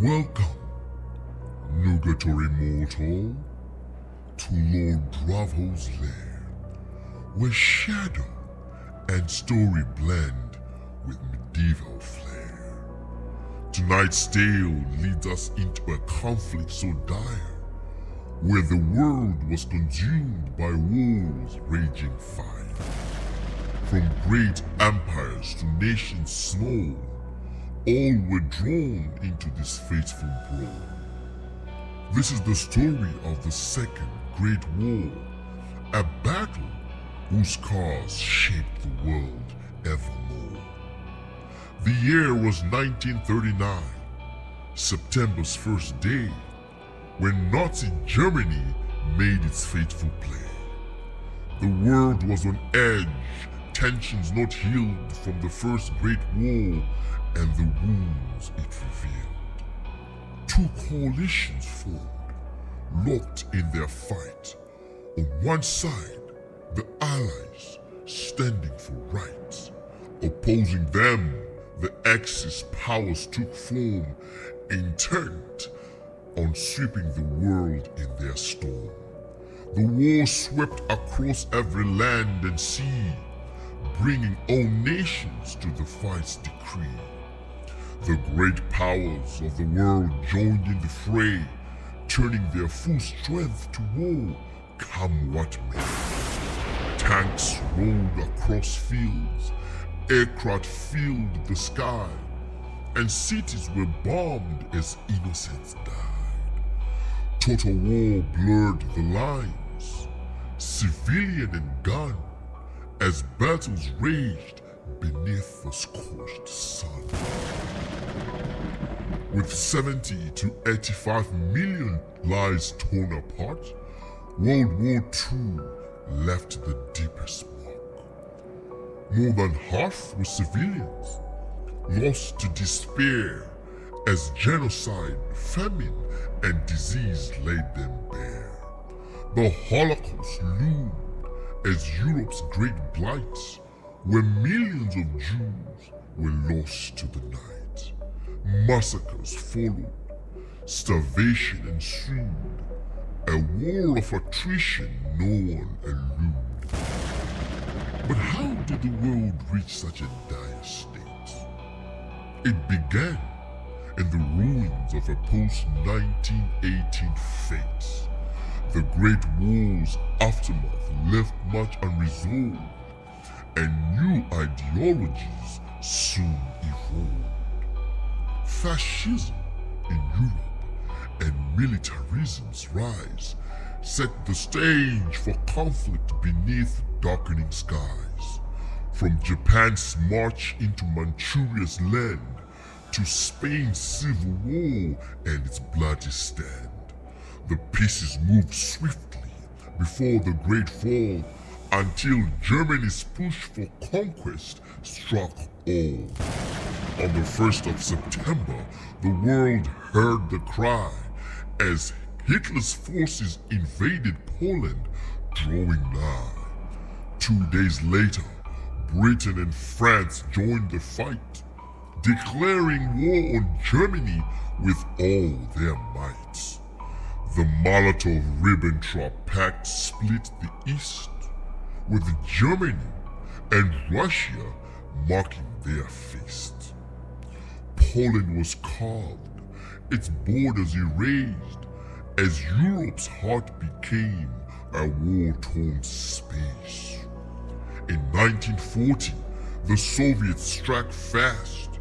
Welcome, nugatory mortal, to Lord Dravhole's lair, where shadow and story blend with medieval flair. Tonight's tale leads us into a conflict so dire, where the world was consumed by wars raging fire. From great empires to nations small, all were drawn into this fateful brawl. This is the story of the Second Great War, a battle whose scars shaped the world evermore. The year was 1939, September's first day, when Nazi Germany made its fateful play. The world was on edge, tensions not healed from the First Great War and the wounds it revealed. Two coalitions formed, locked in their fight. On one side, the Allies standing for rights. Opposing them, the Axis powers took form, intent on sweeping the world in their storm. The war swept across every land and sea, bringing all nations to the fight's decree. The great powers of the world joined in the fray, turning their full strength to war, come what may. Tanks rolled across fields, aircraft filled the sky, and cities were bombed as innocents died. Total war blurred the lines, civilian and gun, as battles raged beneath the scorched sun. With 70 to 85 million lives torn apart, World War II left the deepest mark. More than half were civilians, lost to despair as genocide, famine, and disease laid them bare. The Holocaust loomed as Europe's great blight, where millions of Jews were lost to the night. Massacres followed, starvation ensued, a war of attrition no one elude. But how did the world reach such a dire state? It began in the ruins of a post-1918 fate. The Great War's aftermath left much unresolved, and new ideologies soon evolved. Fascism in Europe and militarism's rise set the stage for conflict beneath darkening skies. From Japan's march into Manchuria's land to Spain's civil war and its bloody stand, the pieces moved swiftly before the Great Fall until Germany's push for conquest struck all. On the 1st of September, the world heard the cry as Hitler's forces invaded Poland, drawing nigh. 2 days later, Britain and France joined the fight, declaring war on Germany with all their might. The Molotov-Ribbentrop Pact split the East, with Germany and Russia marking their feast. Poland was carved, its borders erased, as Europe's heart became a war-torn space. In 1940, the Soviets struck fast,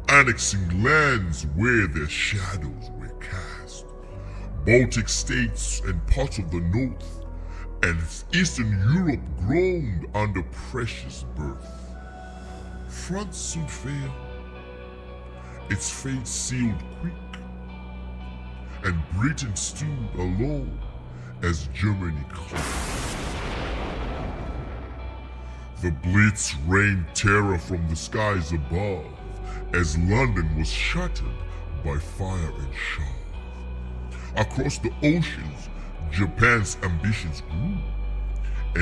annexing lands where their shadows were cast. Baltic states and parts of the North and Eastern Europe groaned under precious birth. France soon fell, its fate sealed quick, and Britain stood alone as Germany clicked. The Blitz rained terror from the skies above as London was shattered by fire and shove. Across the oceans, Japan's ambitions grew,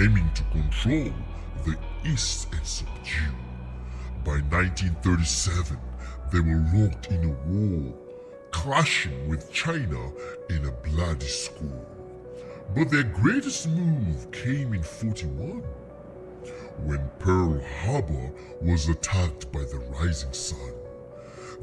aiming to control the East and subdue. By 1937, they were locked in a war clashing with China in a bloody score. But their greatest move came in 41, when Pearl Harbor was attacked by the rising sun.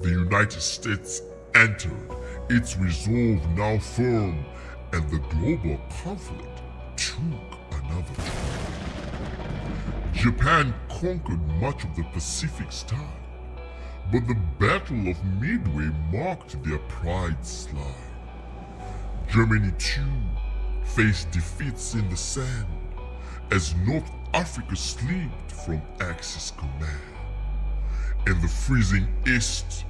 The United States entered, its resolve now firm, and the global conflict took another turn. Japan conquered much of the Pacific's time, but the Battle of Midway marked their pride's slide. Germany too faced defeats in the sand as North Africa slipped from Axis command. In the freezing east,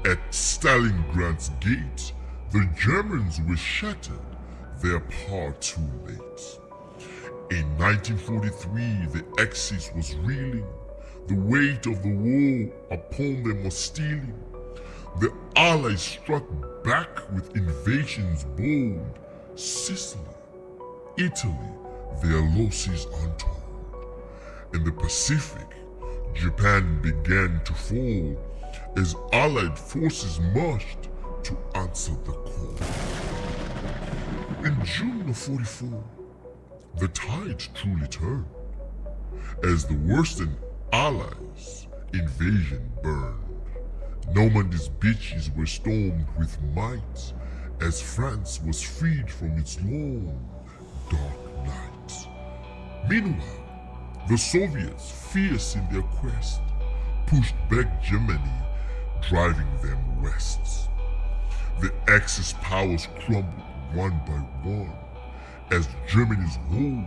at Stalingrad's gate, the Germans were shattered, their power too late. In 1943, the Axis was reeling, the weight of the war upon them was stealing. The Allies struck back with invasions bold, Sicily, Italy, their losses untold. In the Pacific, Japan began to fall as Allied forces marched to answer the call. In June of 44, the tide truly turned as the worsened Allies' invasion burned. Normandy's beaches were stormed with might as France was freed from its long, dark night. Meanwhile, the Soviets, fierce in their quest, pushed back Germany, driving them west. The Axis powers crumbled one by one as Germany's hold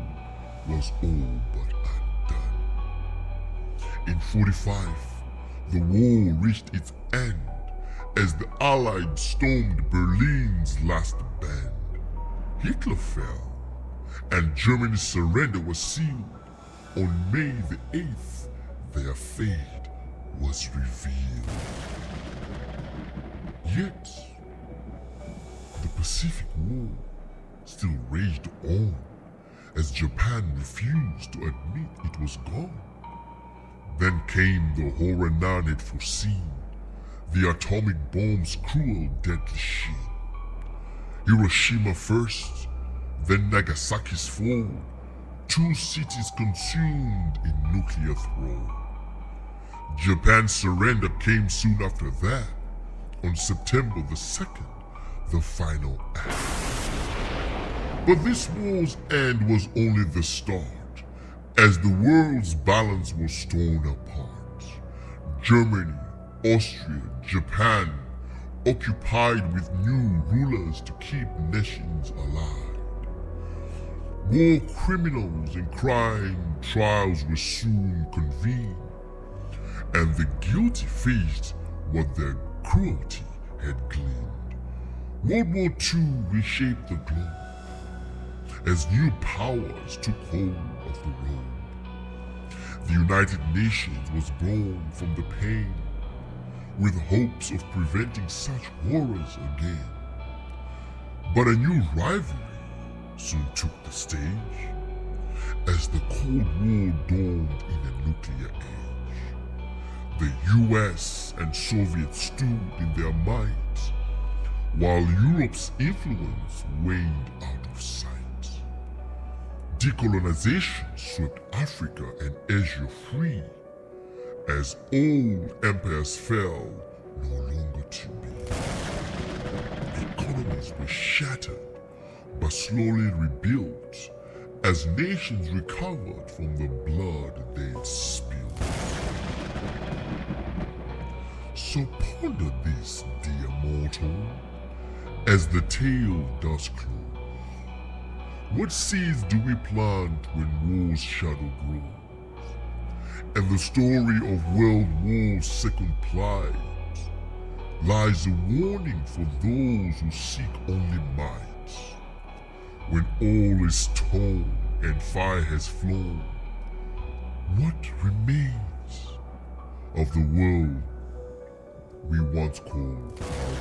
was all but undone. In 45, the war reached its end as the Allies stormed Berlin's last band. Hitler fell, and Germany's surrender was sealed. On May the 8th, their fate was revealed. Yet, the Pacific War still raged on as Japan refused to admit it was gone. Then came the horror none had foreseen, the atomic bomb's cruel deadly sheen. Hiroshima first, then Nagasaki's fall, 2 cities consumed in nuclear thrall. Japan's surrender came soon after that, on September the 2nd, the final act. But this war's end was only the start, as the world's balance was torn apart. Germany, Austria, Japan, occupied with new rulers to keep nations alive. War criminals and crime trials were soon convened, and the guilty faced what their cruelty had gleaned. World War II reshaped the globe as new powers took hold of the road. The United Nations was born from the pain, with hopes of preventing such horrors again. But a new rivalry soon took the stage, as the Cold War dawned in a nuclear age. The US and Soviets stood in their might, while Europe's influence waned out of sight. Decolonization swept Africa and Asia free, as old empires fell, no longer to be. Economies were shattered, but slowly rebuilt, as nations recovered from the blood they'd spilled. So ponder this, dear mortal, as the tale does close. What seeds do we plant when war's shadow grows? And the story of World War's second plight lies a warning for those who seek only might. When all is torn and fire has flown, what remains of the world we once called home?